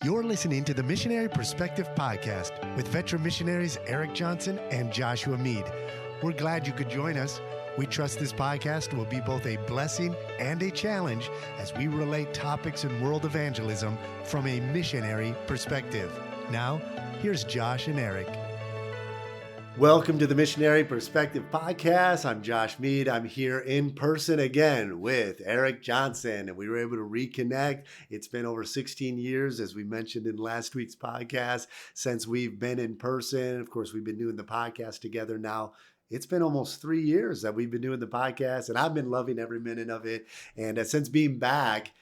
You're listening to the Missionary Perspective Podcast with veteran missionaries Erik Johnson and Joshua Mead. We're glad you could join us. We trust this podcast will be both a blessing and a challenge as we relate topics in world evangelism from a missionary perspective. Now, here's Josh and Erik. Welcome to the Missionary Perspective Podcast. I'm Josh Mead. I'm here in person again with Erik Johnson, and we were able to reconnect. It's been over 16 years, as we mentioned in last week's podcast, since we've been in person. Of course, we've been doing the podcast together now. It's been almost 3 years that we've been doing the podcast, and I've been loving every minute of it. And since being back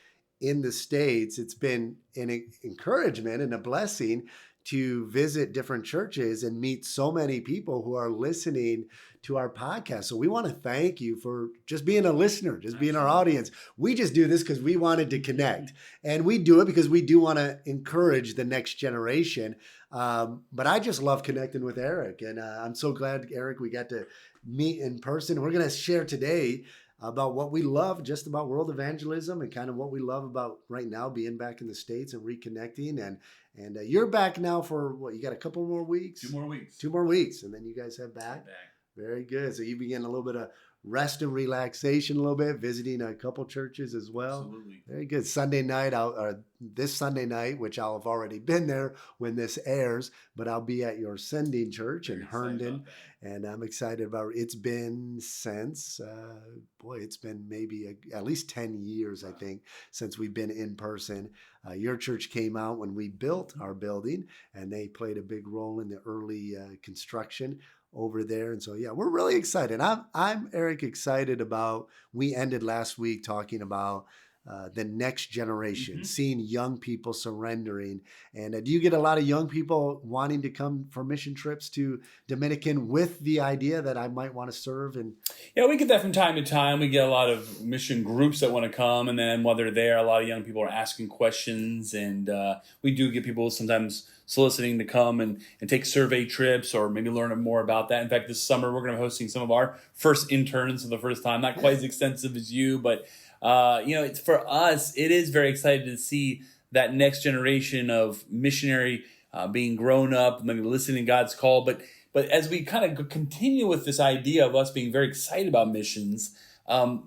in the States, it's been an encouragement and a blessing to visit different churches and meet so many people who are listening to our podcast. So we want to thank you for just being a listener, just being our audience. We just do this because we wanted to connect, and we do it because we do want to encourage the next generation. But I just love connecting with Erik, and I'm so glad, Erik, we got to meet in person. We're going to share today about what we love just about world evangelism and kind of what we love about right now being back in the States and reconnecting. And you're back now for what? You got a couple more weeks? 2 more weeks. 2 more weeks, and then you guys head back? Very good. So you begin a little bit of rest and relaxation a little bit, visiting a couple churches as well. Absolutely. Very good. Sunday night, this Sunday night, which I'll have already been there when this airs, but I'll be at your sending church in Herndon, and I'm excited about it. It's been since, it's been maybe at least 10 years, I think, since we've been in person. Your church came out when we built our building, and they played a big role in the early construction over there. And so, yeah, we're really excited. I'm Erik, excited about, we ended last week talking about the next generation, seeing young people surrendering. And do you get a lot of young people wanting to come for mission trips to Dominican with the idea that I might want to serve? And yeah, we get that from time to time. We get a lot of mission groups that want to come, and then while they're there, a lot of young people are asking questions, and we do get people sometimes soliciting to come and take survey trips or maybe learn more about that. In fact, this summer we're going to be hosting some of our first interns for the first time. Not quite as extensive as you, but it's for us, it is very exciting to see that next generation of missionary being grown up, maybe listening to God's call. But as we kind of continue with this idea of us being very excited about missions,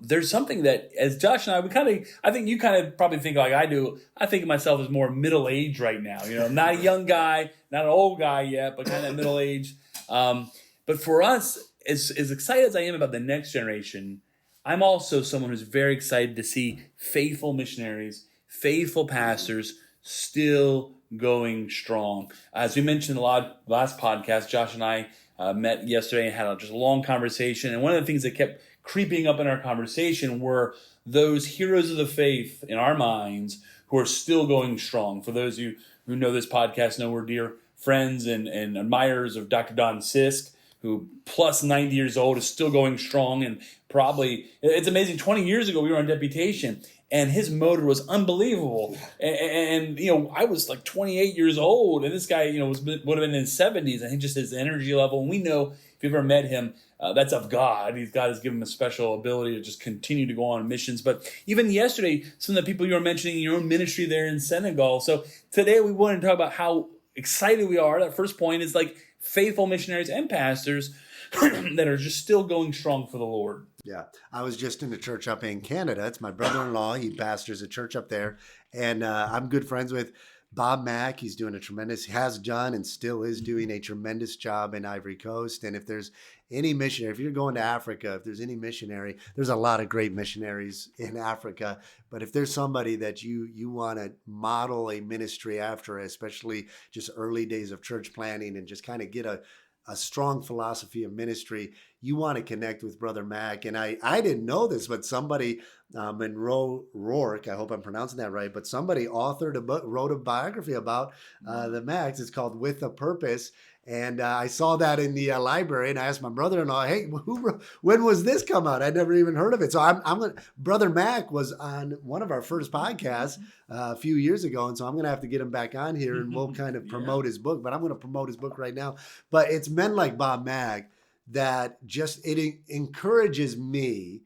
there's something that, as Josh and I think you kind of probably think like I do. I think of myself as more middle-aged right now. Not a young guy, not an old guy yet, but kind of middle-aged. But for us, as excited as I am about the next generation, I'm also someone who's very excited to see faithful missionaries, faithful pastors still going strong. As we mentioned last podcast, Josh and I met yesterday and had just a long conversation. And one of the things that kept creeping up in our conversation were those heroes of the faith in our minds who are still going strong. For those of you who know this podcast, know we're dear friends and admirers of Dr. Don Sisk, who plus 90 years old is still going strong. And probably, it's amazing, 20 years ago we were on deputation and his motor was unbelievable. And I was like 28 years old, and this guy, would have been in his 70s. I think just his energy level. And we know, if you've ever met him, that's of God. God has given him a special ability to just continue to go on missions. But even yesterday, some of the people you were mentioning in your own ministry there in Senegal. So today we wanted to talk about how excited we are. That first point is like faithful missionaries and pastors that are just still going strong for the Lord. yeah, I was just in a church up in Canada. It's my brother-in-law. He pastors a church up there. And I'm good friends with Bob Mack. Has done and still is doing a tremendous job in Ivory Coast. And if there's any missionary, if you're going to Africa, if there's any missionary, there's a lot of great missionaries in Africa. But if there's somebody that you want to model a ministry after, especially just early days of church planning and just kind of get a strong philosophy of ministry, you want to connect with Brother Mack. And I didn't know this, but somebody, Monroe Rourke, I hope I'm pronouncing that right, but somebody authored a book, wrote a biography about the Macks. It's called With a Purpose. And I saw that in the library, and I asked my brother-in-law, "Hey, when was this come out? I'd never even heard of it." So I'm gonna. Brother Mack was on one of our first podcasts a few years ago, and so I'm gonna have to get him back on here, and we'll kind of promote his book. But I'm gonna promote his book right now. But it's men like Bob Mack that just it encourages me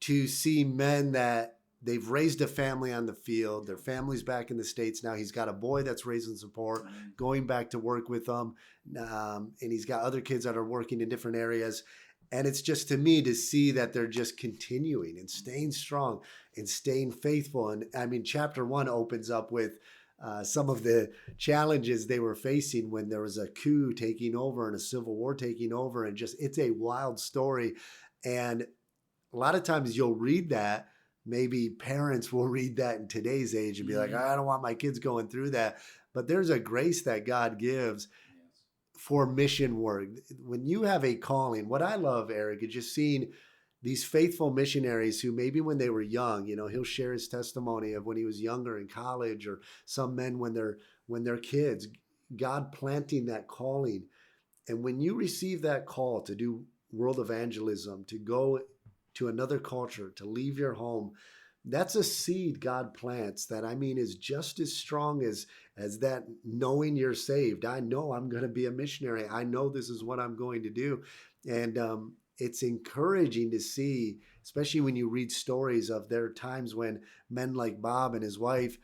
to see men that they've raised a family on the field. Their family's back in the States now. He's got a boy that's raising support, going back to work with them. And he's got other kids that are working in different areas. And it's just, to me, to see that they're just continuing and staying strong and staying faithful. And I mean, chapter 1 opens up with some of the challenges they were facing when there was a coup taking over and a civil war taking over. And just, it's a wild story. And a lot of times you'll read that. Maybe parents will read that in today's age and be like, I don't want my kids going through that. But there's a grace that God gives for mission work. When you have a calling, what I love, Eric, is just seeing these faithful missionaries who maybe when they were young, he'll share his testimony of when he was younger in college, or some men when they're kids, God planting that calling. And when you receive that call to do world evangelism, to go to another culture, to leave your home, that's a seed God plants that, I mean, is just as strong as that knowing you're saved. I know I'm going to be a missionary. I know this is what I'm going to do. And it's encouraging to see, especially when you read stories of there are times when men like Bob and his wife,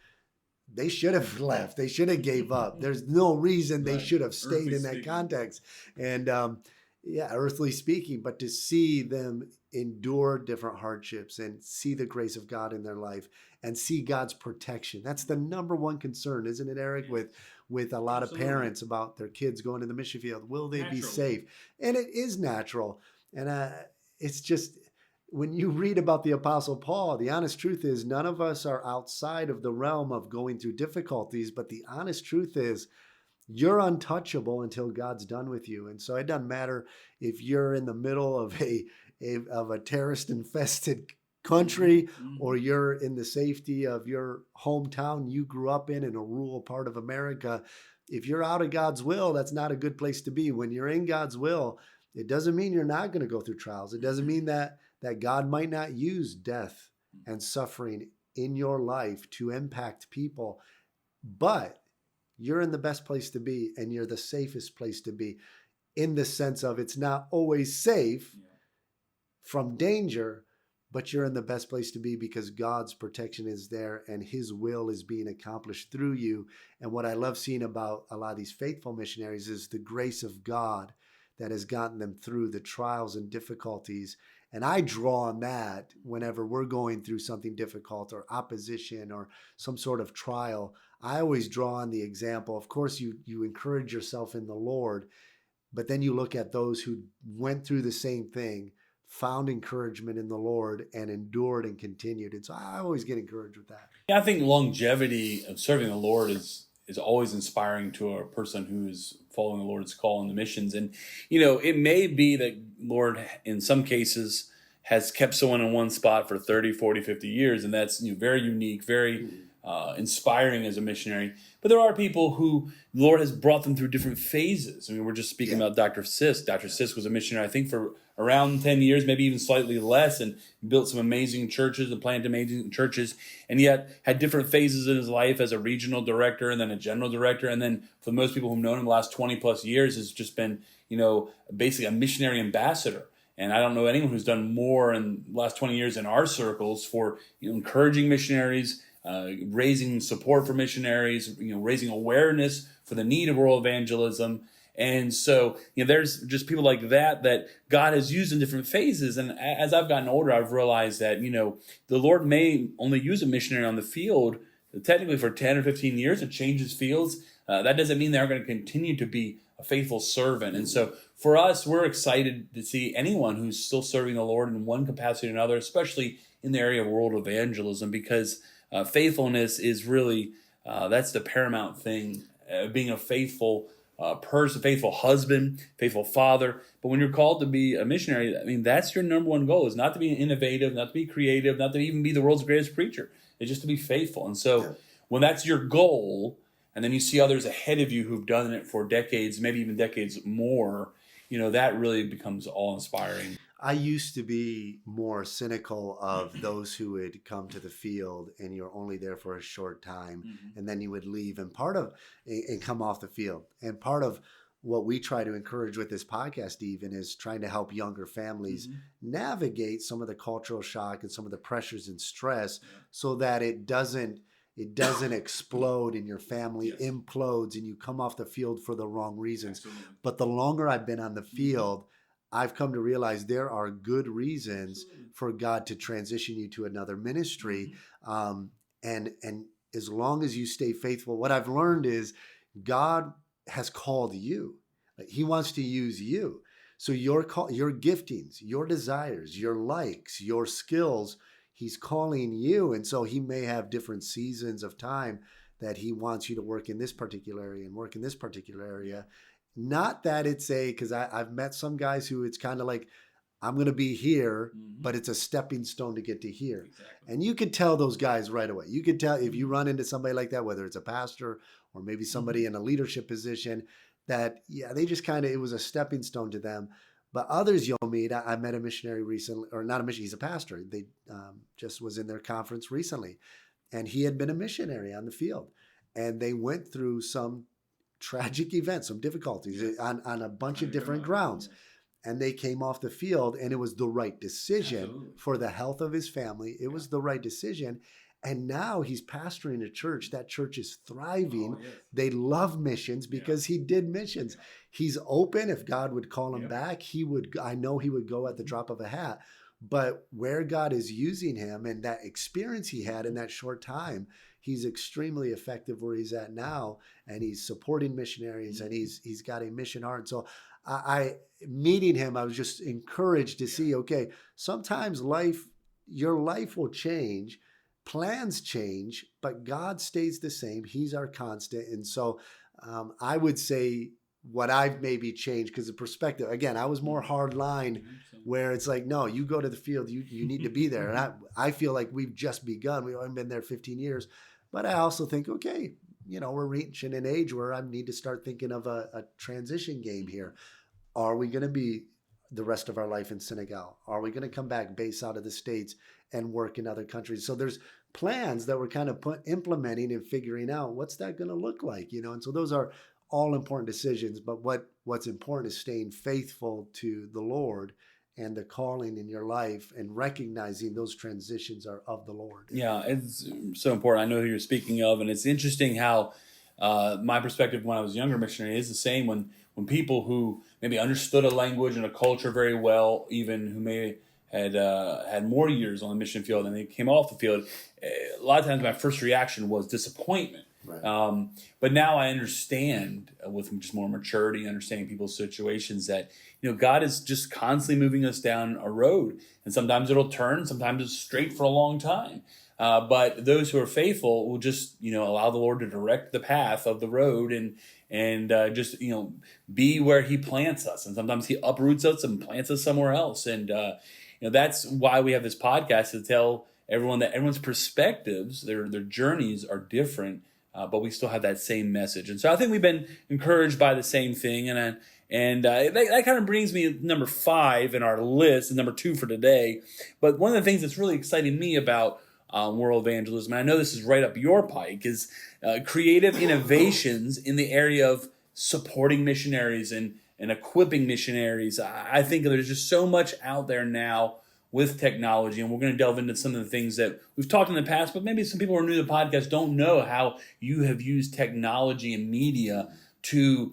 they should have left. They should have gave up. There's no reason they should have stayed in that context. And earthly speaking, but to see them endure different hardships and see the grace of God in their life and see God's protection. That's the number one concern, isn't it, Eric, with a lot of parents about their kids going to the mission field. Will they be safe? And it is natural. And it's just, when you read about the Apostle Paul, the honest truth is none of us are outside of the realm of going through difficulties, but the honest truth is you're untouchable until God's done with you. And so it doesn't matter if you're in the middle of a terrorist infested country, or you're in the safety of your hometown you grew up in a rural part of America. If you're out of God's will, that's not a good place to be. When you're in God's will, it doesn't mean you're not going to go through trials. It doesn't mean that God might not use death and suffering in your life to impact people, but you're in the best place to be, and you're the safest place to be, in the sense of it's not always safe from danger, but you're in the best place to be because God's protection is there and his will is being accomplished through you. And what I love seeing about a lot of these faithful missionaries is the grace of God that has gotten them through the trials and difficulties. And I draw on that whenever we're going through something difficult or opposition or some sort of trial. I always draw on the example. Of course, you encourage yourself in the Lord, but then you look at those who went through the same thing, found encouragement in the Lord, and endured and continued. And so I always get encouraged with that. Yeah, I think longevity of serving the Lord is always inspiring to a person who is following the Lord's call in the missions. And, it may be that Lord, in some cases, has kept someone in one spot for 30, 40, 50 years. And that's very unique, very inspiring as a missionary. But there are people who the Lord has brought them through different phases. I mean, we're just speaking about Dr. Sisk. Dr. Sisk was a missionary, I think, for around 10 years, maybe even slightly less, and built some amazing churches and planted amazing churches, and yet had different phases in his life as a regional director and then a general director. And then for most people who've known him the last 20 plus years has just been, basically a missionary ambassador. And I don't know anyone who's done more in the last 20 years in our circles for encouraging missionaries, raising support for missionaries, raising awareness for the need of world evangelism. And so, there's just people like that God has used in different phases. And as I've gotten older, I've realized that, the Lord may only use a missionary on the field technically for 10 or 15 years. It changes fields. That doesn't mean they're going to continue to be a faithful servant. And so for us, we're excited to see anyone who's still serving the Lord in one capacity or another, especially in the area of world evangelism, because faithfulness is really, that's the paramount thing, being a faithful person, faithful husband, faithful father. But when you're called to be a missionary, I mean, that's your number one goal, is not to be innovative, not to be creative, not to even be the world's greatest preacher. It's just to be faithful. And so when that's your goal, and then you see others ahead of you who've done it for decades, maybe even decades more, that really becomes awe-inspiring. I used to be more cynical of those who would come to the field and you're only there for a short time, and then you would leave and come off the field. And part of what we try to encourage with this podcast even is trying to help younger families navigate some of the cultural shock and some of the pressures and stress so that it doesn't explode and your family implodes and you come off the field for the wrong reasons. Absolutely. But the longer I've been on the field, I've come to realize there are good reasons for God to transition you to another ministry. And as long as you stay faithful, what I've learned is God has called you. Like, he wants to use you. So your giftings, your desires, your likes, your skills, he's calling you. And so he may have different seasons of time that he wants you to work in this particular area and work in this particular area. Not that it's because I've met some guys who it's kind of like, I'm going to be here, but it's a stepping stone to get to here. Exactly. And you could tell those guys right away. You could tell if you run into somebody like that, whether it's a pastor or maybe somebody in a leadership position, that, they just kind of, it was a stepping stone to them. But others you'll meet, I met a missionary recently, or not a missionary, he's a pastor. They just was in their conference recently. And he had been a missionary on the field. And they went through some tragic events, some difficulties on a bunch of different grounds. And they came off the field, and it was the right decision for the health of his family. It was the right decision. And now he's pastoring a church. That church is thriving. They love missions because he did missions. He's open. If God would call him back, I know he would go at the drop of a hat. But where God is using him and that experience he had in that short time, he's extremely effective where he's at now. And he's supporting missionaries, and he's got a mission heart. So I meeting him, I was just encouraged to see, okay, sometimes your life will change, plans change, but God stays the same. He's our constant. And so I would say what I've maybe changed, because the perspective, again, I was more hard line where it's like, no, you go to the field, you need to be there. And I feel like we've just begun. We've only been there 15 years. But I also think, okay, we're reaching an age where I need to start thinking of a transition game here. Are we going to be the rest of our life in Senegal? Are we going to come back, base out of the States, and work in other countries? So there's plans that we're kind of implementing and figuring out what's that going to look like, And so those are all important decisions. But what's important is staying faithful to the Lord and the calling in your life, and recognizing those transitions are of the Lord. Yeah, it's so important. I know who you're speaking of, and it's interesting how my perspective when I was a younger missionary is the same. When people who maybe understood a language and a culture very well, even who may had more years on the mission field, and they came off the field, a lot of times my first reaction was disappointment. Right. But now I understand with just more maturity, understanding people's situations, that God is just constantly moving us down a road, and sometimes it'll turn, sometimes it's straight for a long time. But those who are faithful will just allow the Lord to direct the path of the road, and just be where He plants us. And sometimes He uproots us and plants us somewhere else. And that's why we have this podcast, to tell everyone that everyone's perspectives, their journeys are different. But we still have that same message. And so I think we've been encouraged by the same thing. And that kind of brings me to number 5 in our list, and number 2 for today. But one of the things that's really exciting me about world evangelism, and I know this is right up your pike, is creative innovations in the area of supporting missionaries and equipping missionaries. I think there's just so much out there now with technology, and we're going to delve into some of the things that we've talked in the past, but maybe some people who are new to the podcast don't know how you have used technology and media to,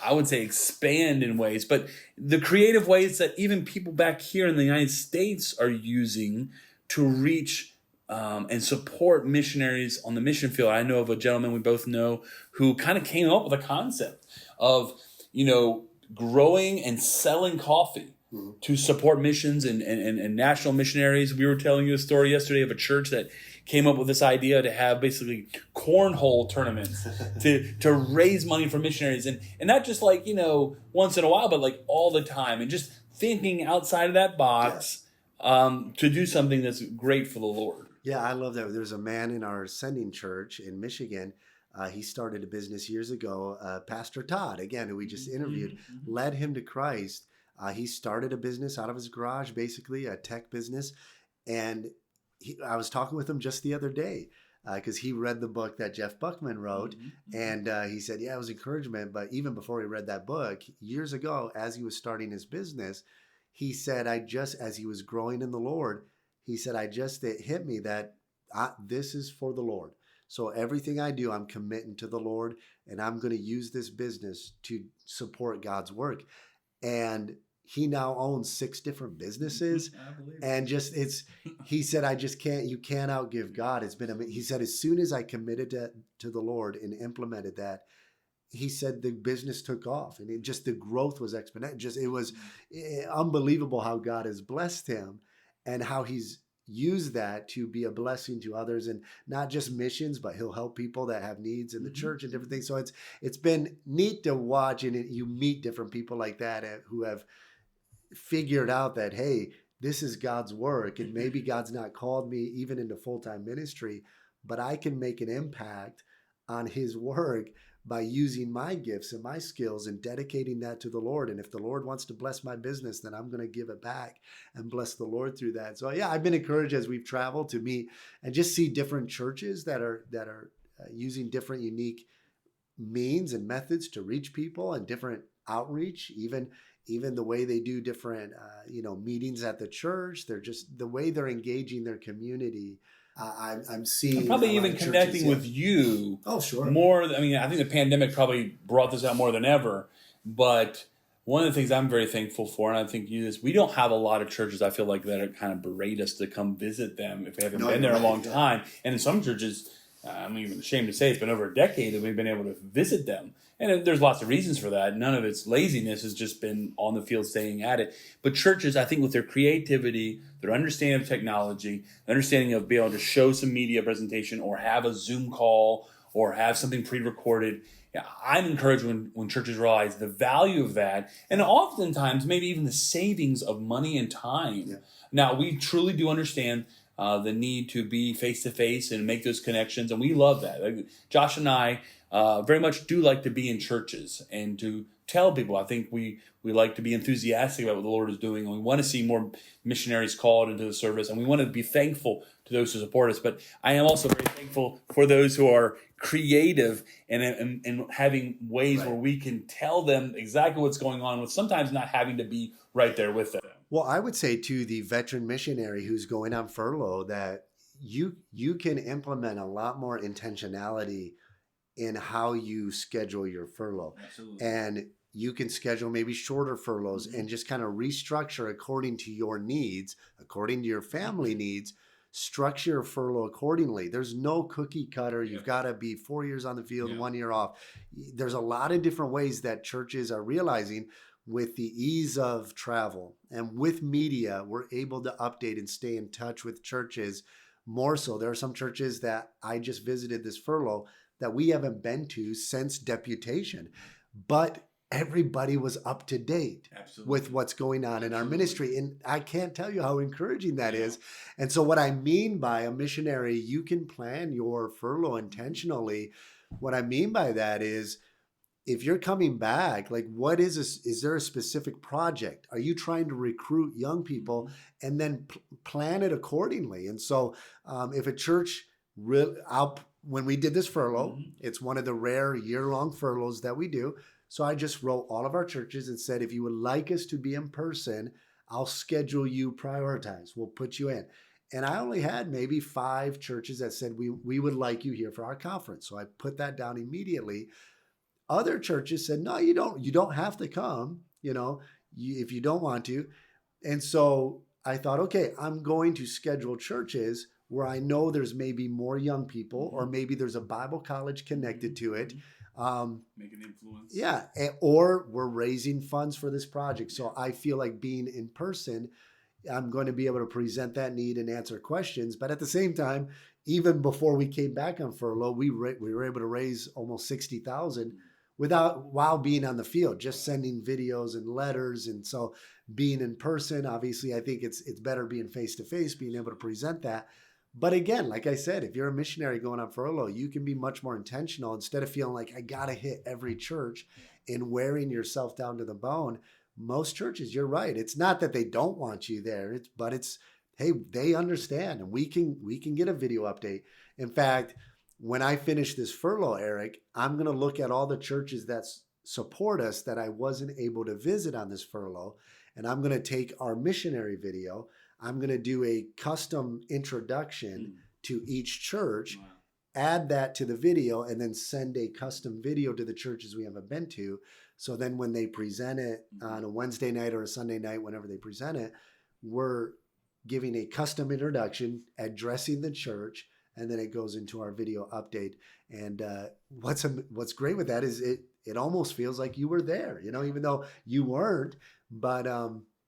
I would say, expand in ways, but the creative ways that even people back here in the United States are using to reach and support missionaries on the mission field. I know of a gentleman we both know who kind of came up with a concept of, growing and selling coffee to support missions and national missionaries. We were telling you a story yesterday of a church that came up with this idea to have basically cornhole tournaments to raise money for missionaries. And not just like, once in a while, but like all the time. And just thinking outside of that box to do something that's great for the Lord. Yeah, I love that. There's a man in our sending church in Michigan. He started a business years ago. Pastor Todd, again, who we just interviewed, led him to Christ. He started a business out of his garage, basically a tech business. And I was talking with him just the other day. because he read the book that Jeff Buckman wrote. Mm-hmm. And he said, yeah, it was encouragement. But even before he read that book, years ago, as he was starting his business, he said, as he was growing in the Lord, he said, it hit me that this is for the Lord. So everything I do, I'm committing to the Lord, and I'm going to use this business to support God's work. And he now owns 6 different businesses. I believe it. And he said, you can't outgive God. He said, as soon as I committed to the Lord and implemented that, he said the business took off, and the growth was exponential. It was unbelievable how God has blessed him and how he's used that to be a blessing to others, and not just missions, but he'll help people that have needs in the church and different things. So it's been neat to watch, and you meet different people like that who have figured out that, hey, this is God's work, and maybe God's not called me even into full-time ministry, but I can make an impact on his work by using my gifts and my skills and dedicating that to the Lord. And if the Lord wants to bless my business, then I'm going to give it back and bless the Lord through that. So yeah, I've been encouraged as we've traveled to meet and just see different churches that are using different unique means and methods to reach people, and different outreach, even the way they do different meetings at the church. They're just the way they're engaging their community. I'm seeing, and probably even connecting with you. Oh, sure. More. I mean, I think the pandemic probably brought this out more than ever. But one of the things I'm very thankful for, and I think we don't have a lot of churches, I feel like, that are kind of berate us to come visit them if we haven't been there a long time. And in some churches, I'm even ashamed to say it's been over a decade that we've been able to visit them. And there's lots of reasons for that. None of it's laziness. It's just been on the field staying at it. But churches, I think, with their creativity, their understanding of technology, understanding of being able to show some media presentation or have a Zoom call or have something pre-recorded, I'm encouraged when churches realize the value of that, and oftentimes maybe even the savings of money and time. Yeah. Now, we truly do understand the need to be face-to-face and make those connections, and we love that. Like, Josh and I very much do like to be in churches and to tell people. I think we like to be enthusiastic about what the Lord is doing, and we want to see more missionaries called into the service, and we want to be thankful to those who support us. But I am also very thankful for those who are creative and having ways where we can tell them exactly what's going on, with sometimes not having to be right there with them. Well, I would say to the veteran missionary who's going on furlough that you can implement a lot more intentionality in how you schedule your furlough. Absolutely. And you can schedule maybe shorter furloughs and just kind of restructure according to your needs, according to your family needs. Structure your furlough accordingly. There's no cookie cutter. You've got to be 4 years on the field, 1 year off. There's a lot of different ways that churches are realizing, with the ease of travel and with media, we're able to update and stay in touch with churches more so. There are some churches that I just visited this furlough that we haven't been to since deputation, but everybody was up to date with what's going on in our ministry. And I can't tell you how encouraging that is. And so what I mean by a missionary, you can plan your furlough intentionally. What I mean by that is, if you're coming back, like, is there a specific project? Are you trying to recruit young people, and then plan it accordingly? And so if a church, when we did this furlough, it's one of the rare year-long furloughs that we do. So I just wrote all of our churches and said, if you would like us to be in person, I'll schedule you, prioritize. We'll put you in. And I only had maybe 5 churches that said, we would like you here for our conference. So I put that down immediately. Other churches said, no, you don't have to come, if you don't want to. And so I thought, okay, I'm going to schedule churches where I know there's maybe more young people, or maybe there's a Bible college connected to it. Make an influence. Yeah. Or we're raising funds for this project. So I feel like being in person, I'm going to be able to present that need and answer questions. But at the same time, even before we came back on furlough, we were able to raise almost $60,000 while being on the field, just sending videos and letters. And so being in person, obviously, I think it's better being face-to-face, being able to present that. But again, like I said, if you're a missionary going on furlough, you can be much more intentional instead of feeling like I got to hit every church and wearing yourself down to the bone. Most churches, you're right. It's not that they don't want you there, but it's, hey, they understand, and we can get a video update. In fact, when I finish this furlough, Eric, I'm going to look at all the churches that support us that I wasn't able to visit on this furlough, and I'm going to take our missionary video. I'm going to do a custom introduction to each church, add that to the video, and then send a custom video to the churches we haven't been to. So then when they present it on a Wednesday night or a Sunday night, whenever they present it, we're giving a custom introduction, addressing the church, and then it goes into our video update. And what's great with that is it almost feels like you were there, even though you weren't. But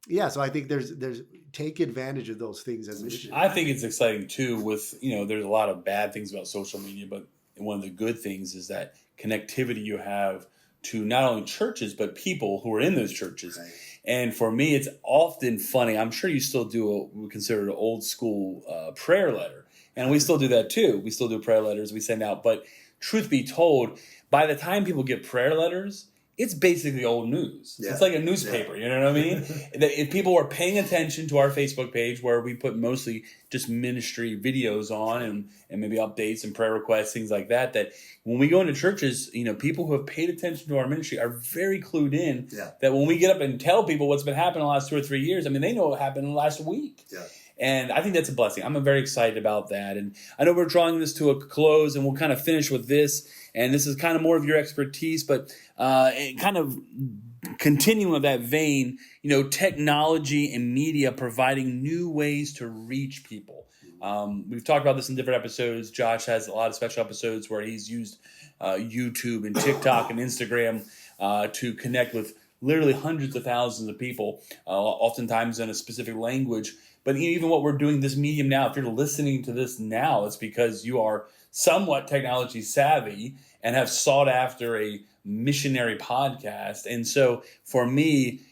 yeah, so I think there's take advantage of those things as missionaries. I think it's exciting too. With there's a lot of bad things about social media, but one of the good things is that connectivity you have to not only churches but people who are in those churches. Right. And for me, it's often funny. I'm sure you still do what we consider an old school prayer letter. And we still do that too. We still do prayer letters we send out. But truth be told, by the time people get prayer letters, it's basically old news. Yeah. It's like a newspaper, you know what I mean? If people are paying attention to our Facebook page, where we put mostly just ministry videos on and maybe updates and prayer requests, things like that, that when we go into churches, people who have paid attention to our ministry are very clued in that when we get up and tell people what's been happening the last 2 or 3 years, they know what happened last week. Yeah. And I think that's a blessing. I'm very excited about that. And I know we're drawing this to a close, and we'll kind of finish with this. And this is kind of more of your expertise, but kind of continuing with that vein, technology and media providing new ways to reach people. We've talked about this in different episodes. Josh has a lot of special episodes where he's used YouTube and TikTok and Instagram to connect with literally hundreds of thousands of people, oftentimes in a specific language. But even what we're doing, this medium now, if you're listening to this now, it's because you are somewhat technology savvy and have sought after a missionary podcast. And so for me,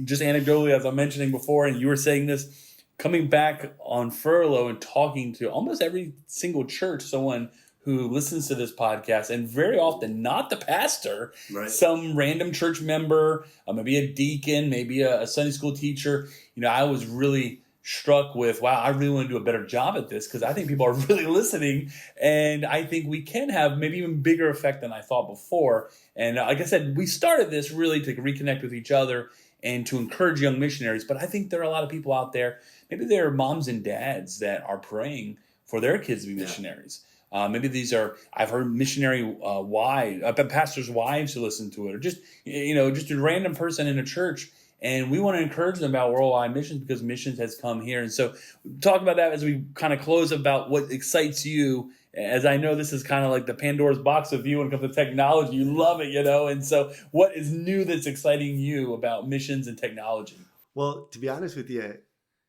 just anecdotally, as I'm mentioning before, and you were saying this, coming back on furlough and talking to almost every single church, someone who listens to this podcast, and very often not the pastor, right, some random church member, maybe a deacon, maybe a Sunday school teacher. I was really struck with, wow, I really want to do a better job at this, because I think people are really listening, and I think we can have maybe even bigger effect than I thought before. And like I said, we started this really to reconnect with each other and to encourage young missionaries. But I think there are a lot of people out there, maybe they're moms and dads that are praying for their kids to be missionaries. Maybe these are, I've heard missionary wives, pastors' wives who listen to it, or just a random person in a church. And we want to encourage them about worldwide missions, because missions has come here. And so talk about that as we kind of close, about what excites you, as I know this is kind of like the Pandora's box of you when it comes to technology. You love it, And so what is new that's exciting you about missions and technology? Well, to be honest with you,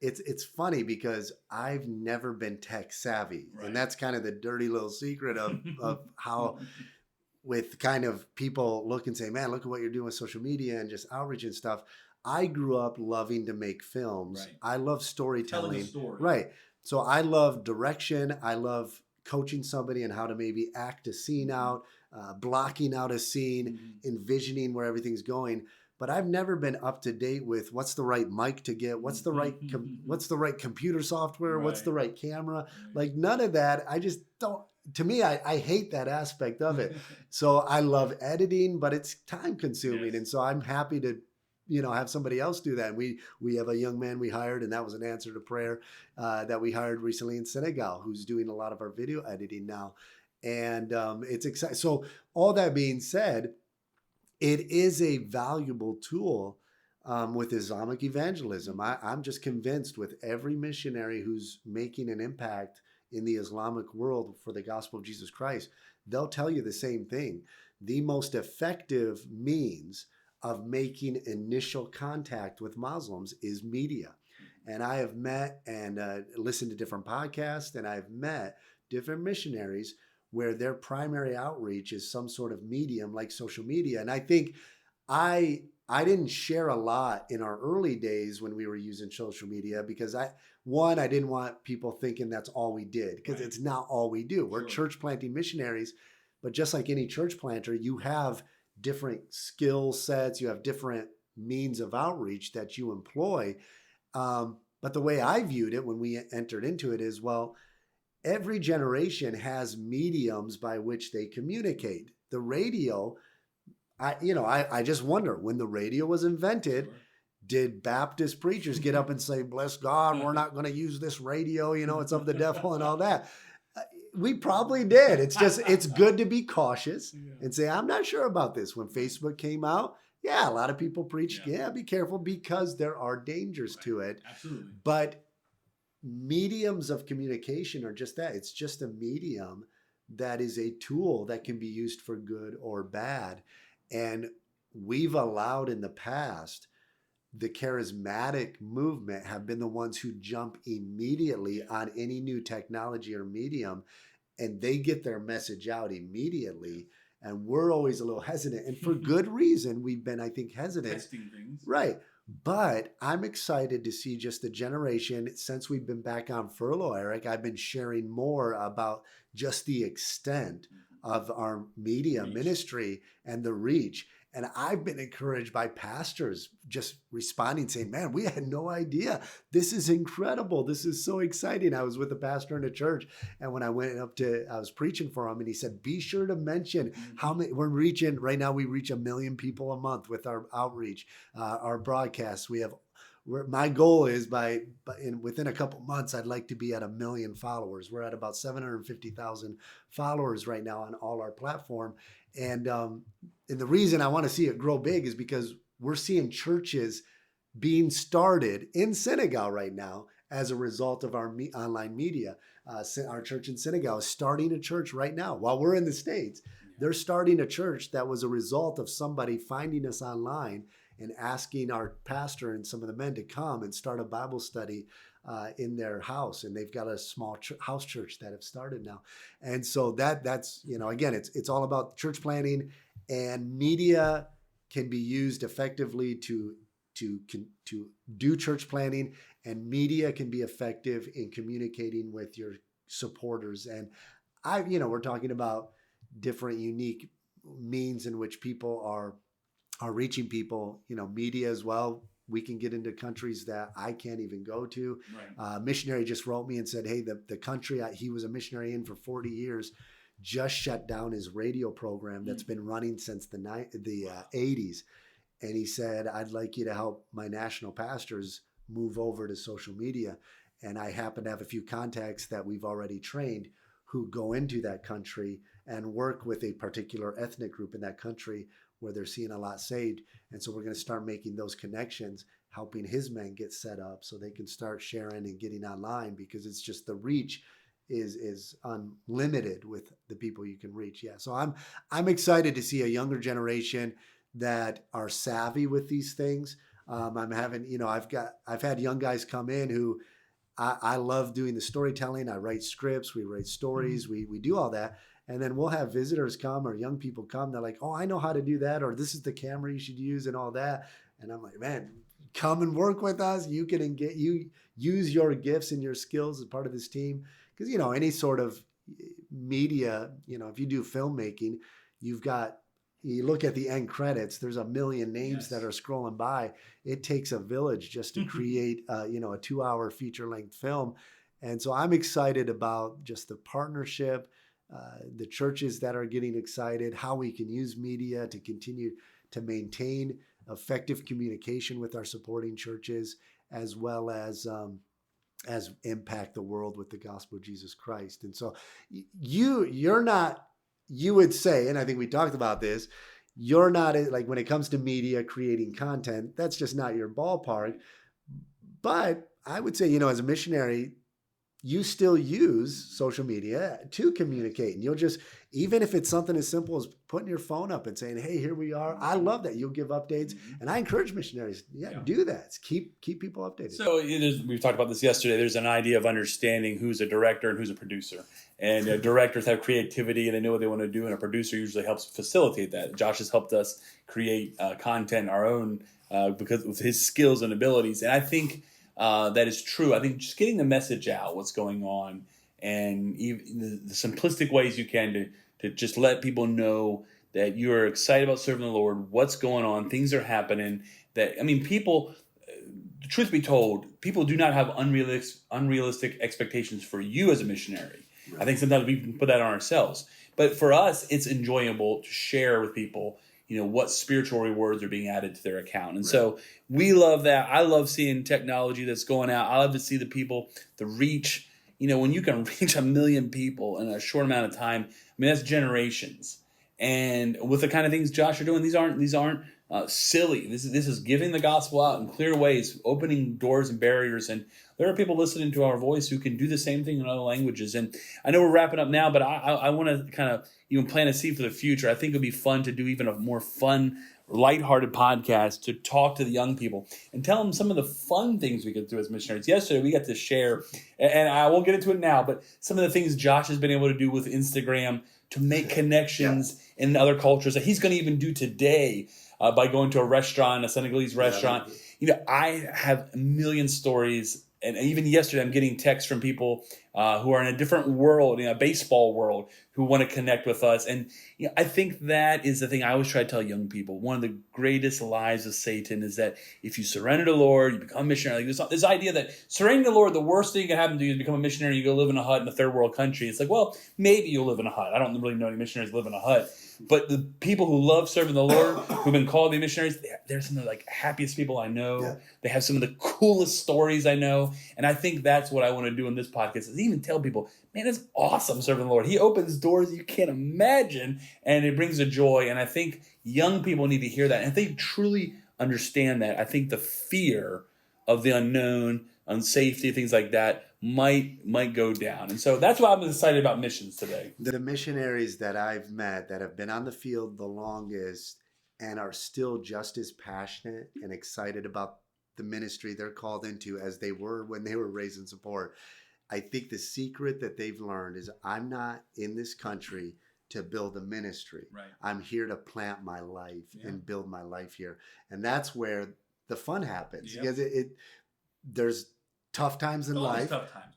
it's funny because I've never been tech savvy. Right. And that's kind of the dirty little secret of how with kind of people look and say, man, look at what you're doing with social media and just outreach and stuff. I grew up loving to make films. Right. I love storytelling. Telling a story. Right. So I love direction. I love coaching somebody and how to maybe act a scene out, blocking out a scene, envisioning where everything's going. But I've never been up to date with what's the right mic to get, what's the right computer software, what's the right camera. Like none of that. I just don't. To me, I hate that aspect of it. So I love editing, but it's time consuming. Yes. And so I'm happy to have somebody else do that. And we have a young man we hired, and that was an answer to prayer that we hired recently in Senegal, who's doing a lot of our video editing now. And it's exciting. So all that being said, it is a valuable tool with Islamic evangelism. I'm just convinced with every missionary who's making an impact in the Islamic world for the gospel of Jesus Christ, they'll tell you the same thing. The most effective means of making initial contact with Muslims is media. And I have met and listened to different podcasts, and I've met different missionaries where their primary outreach is some sort of medium like social media. And I think I didn't share a lot in our early days when we were using social media, because I didn't want people thinking that's all we did, because it's not all we do. We're church planting missionaries, but just like any church planter, you have different skill sets, you have different means of outreach that you employ. But But the way I viewed it when we entered into it is, well, every generation has mediums by which they communicate. The radio, I just wonder, when the radio was invented, did Baptist preachers get up and say, bless God, we're not going to use this radio, it's of the devil and all that? We probably did. It's good to be cautious and say, I'm not sure about this. When Facebook came out, a lot of people preached, be careful, because there are dangers to it. Absolutely. But mediums of communication are just that. It's just a medium that is a tool that can be used for good or bad. And we've allowed in the past, the charismatic movement have been the ones who jump immediately on any new technology or medium, and they get their message out immediately. And we're always a little hesitant, and for good reason. We've been, I think, hesitant. Testing things. Right. But I'm excited to see just the generation. Since we've been back on furlough, Eric, I've been sharing more about just the extent of our media ministry and the reach. And I've been encouraged by pastors just responding, saying, man, we had no idea. This is incredible. This is so exciting. I was with a pastor in a church, and when I went up I was preaching for him, and he said, be sure to mention how many we're reaching. Right now, we reach 1 million people a month with our outreach, our broadcasts. My goal is within a couple months, I'd like to be at 1 million followers. We're at about 750,000 followers right now on all our platform. And the reason I want to see it grow big is because we're seeing churches being started in Senegal right now as a result of our online media. Our church in Senegal is starting a church right now while we're in the States. They're starting a church that was a result of somebody finding us online and asking our pastor and some of the men to come and start a Bible study in their house. And they've got a small house church that have started now. And so that's, again, it's all about church planning, and media can be used effectively to do church planning, and media can be effective in communicating with your supporters. And we're talking about different unique means in which people are reaching people, media as well. We can get into countries that I can't even go to. Right. Missionary just wrote me and said, hey, the country he was a missionary in for 40 years just shut down his radio program that's been running since the 80s. And he said, I'd like you to help my national pastors move over to social media. And I happen to have a few contacts that we've already trained who go into that country and work with a particular ethnic group in that country where they're seeing a lot saved. And so we're going to start making those connections, helping his men get set up so they can start sharing and getting online, because it's just the reach is unlimited with the people you can reach. Yeah. So I'm excited to see a younger generation that are savvy with these things. I'm having, I've had young guys come in who I love doing the storytelling. I write scripts, we write stories, we do all that. And then we'll have visitors come or young people come. They're like, oh, I know how to do that. Or this is the camera you should use and all that. And I'm like, man, come and work with us. You can use your gifts and your skills as part of this team. Because, any sort of media, if you do filmmaking, you look at the end credits, there's 1 million names that are scrolling by. It takes a village just to create, a 2-hour feature length film. And so I'm excited about just the partnership, the churches that are getting excited, how we can use media to continue to maintain effective communication with our supporting churches, as well as impact the world with the gospel of Jesus Christ. And so you're not, you would say, and I think we talked about this, you're not like, when it comes to media, creating content, that's just not your ballpark. But I would say, as a missionary, you still use social media to communicate. And you'll just, even if it's something as simple as putting your phone up and saying, hey, here we are. I love that. You'll give updates. And I encourage missionaries, do that. Keep people updated. So we've talked about this yesterday. There's an idea of understanding who's a director and who's a producer. And directors have creativity and they know what they want to do. And a producer usually helps facilitate that. Josh has helped us create content our own because of his skills and abilities. And I think that is true. I think just getting the message out, what's going on, and even the simplistic ways you can to just let people know that you are excited about serving the Lord, what's going on, things are happening. People truth be told, people do not have unrealistic expectations for you as a missionary. Right. I think sometimes we can put that on ourselves. But for us, it's enjoyable to share with people, what spiritual rewards are being added to their account. And so we love that. I love seeing technology that's going out. I love to see the reach. When you can reach 1 million people in a short amount of time, that's generations. And with the kind of things Josh are doing, these aren't silly. This is giving the gospel out in clear ways, opening doors and barriers. And there are people listening to our voice who can do the same thing in other languages. And I know we're wrapping up now, but I want to kind of even plant a seed for the future. I think it would be fun to do even a more fun, lighthearted podcast to talk to the young people and tell them some of the fun things we get through as missionaries. Yesterday, we got to share, and I won't get into it now, but some of the things Josh has been able to do with Instagram to make connections in other cultures that he's going to even do today by going to a restaurant, a Senegalese restaurant. I have a million stories. And even yesterday, I'm getting texts from people who are in a different world, a baseball world, who want to connect with us. And I think that is the thing I always try to tell young people. One of the greatest lies of Satan is that if you surrender to the Lord, you become a missionary. Like this idea that surrendering to the Lord, the worst thing that can happen to you is become a missionary. You go live in a hut in a third world country. It's like, well, maybe you'll live in a hut. I don't really know any missionaries who live in a hut. But the people who love serving the Lord, who've been called to be missionaries, they're some of the happiest people I know. Yeah. They have some of the coolest stories I know. And I think that's what I want to do in this podcast, is even tell people, man, it's awesome serving the Lord. He opens doors you can't imagine, and it brings a joy. And I think young people need to hear that. And if they truly understand that, I think the fear of the unknown, unsafety, things like that might go down. And so that's why I'm excited about missions today. The missionaries that I've met that have been on the field the longest and are still just as passionate and excited about the ministry they're called into as they were when they were raised in support. I think the secret that they've learned is, I'm not in this country to build a ministry. Right. I'm here to plant my life and build my life here. And that's where the fun happens. Because there's tough times in life,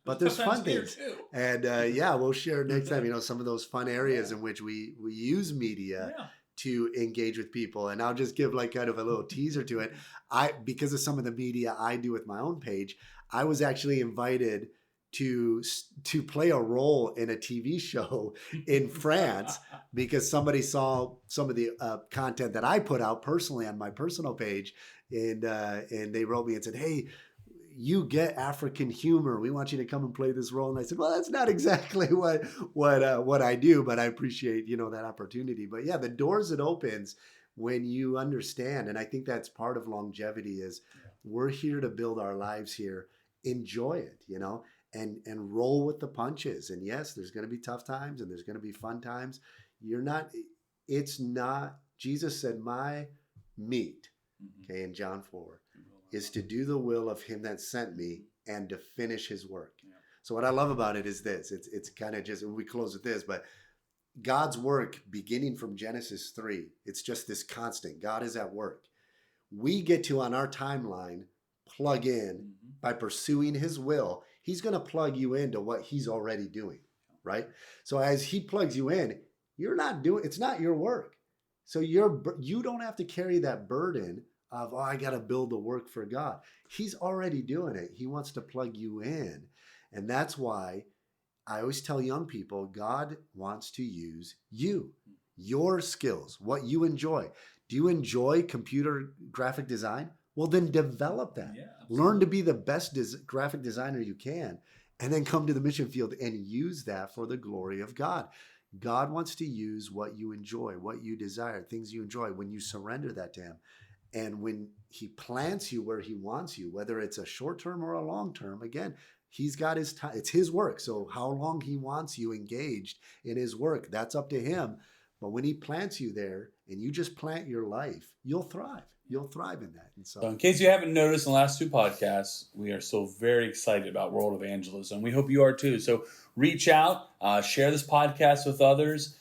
but there's fun things. And we'll share next time, some of those fun areas in which we use media to engage with people. And I'll just give kind of a little teaser to it. Because of some of the media I do with my own page, I was actually invited to play a role in a TV show in France because somebody saw some of the content that I put out personally on my personal page, and they wrote me and said, "Hey, you get African humor. We want you to come and play this role." And I said, "Well, that's not exactly what I do, but I appreciate, that opportunity." But yeah, the doors it opens when you understand. And I think that's part of longevity is we're here to build our lives here, enjoy it, and roll with the punches. And yes, there's going to be tough times and there's going to be fun times. Jesus said, "My meat," in John 4, is to do the will of him that sent me and to finish his work. Yeah. So what I love about it is this. It's kind of just, we close with this, but God's work beginning from Genesis 3, it's just this constant. God is at work. We get to, on our timeline, plug in by pursuing his will. He's going to plug you into what he's already doing, right? So as he plugs you in, it's not your work. So you don't have to carry that burden of, I got to build the work for God. He's already doing it. He wants to plug you in. And that's why I always tell young people, God wants to use you, your skills, what you enjoy. Do you enjoy computer graphic design? Well, then develop that. Yeah, learn to be the best graphic designer you can, and then come to the mission field and use that for the glory of God. God wants to use what you enjoy, what you desire, things you enjoy when you surrender that to him. And when he plants you where he wants you, whether it's a short term or a long term, again, he's got his time. It's his work. So how long he wants you engaged in his work, that's up to him. But when he plants you there and you just plant your life, you'll thrive. You'll thrive in that. And so in case you haven't noticed in the last 2 podcasts, we are still very excited about World Evangelism. We hope you are too. So reach out, share this podcast with others,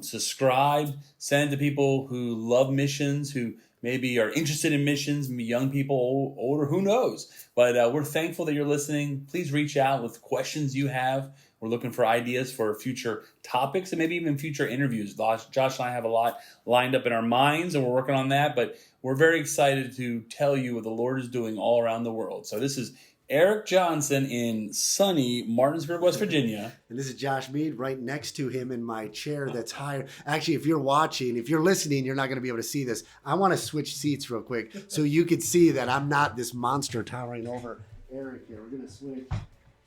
subscribe, send it to people who love missions, who maybe are interested in missions, maybe young people, older, who knows. But we're thankful that you're listening. Please reach out with questions you have. We're looking for ideas for future topics and maybe even future interviews. Josh and I have a lot lined up in our minds, and we're working on that. But we're very excited to tell you what the Lord is doing all around the world. So this is Erik Johnson in sunny Martinsburg, West Virginia. And this is Josh Mead right next to him in my chair that's higher. Actually, if you're listening, you're not going to be able to see this. I want to switch seats real quick so you could see that I'm not this monster towering over Erik here. We're going to switch.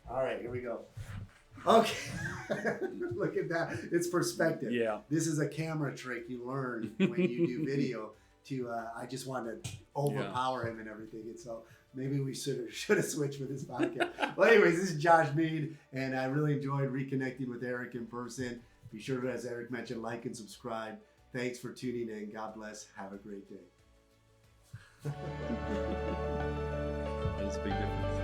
All right, here we go. Okay. Look at that. It's perspective. Yeah. This is a camera trick you learn when you do video I just wanted to overpower him and everything. And so maybe we should have switched with this podcast. Well, anyways, this is Josh Mead, and I really enjoyed reconnecting with Erik in person. Be sure to, as Erik mentioned, like and subscribe. Thanks for tuning in. God bless. Have a great day. That is a big difference.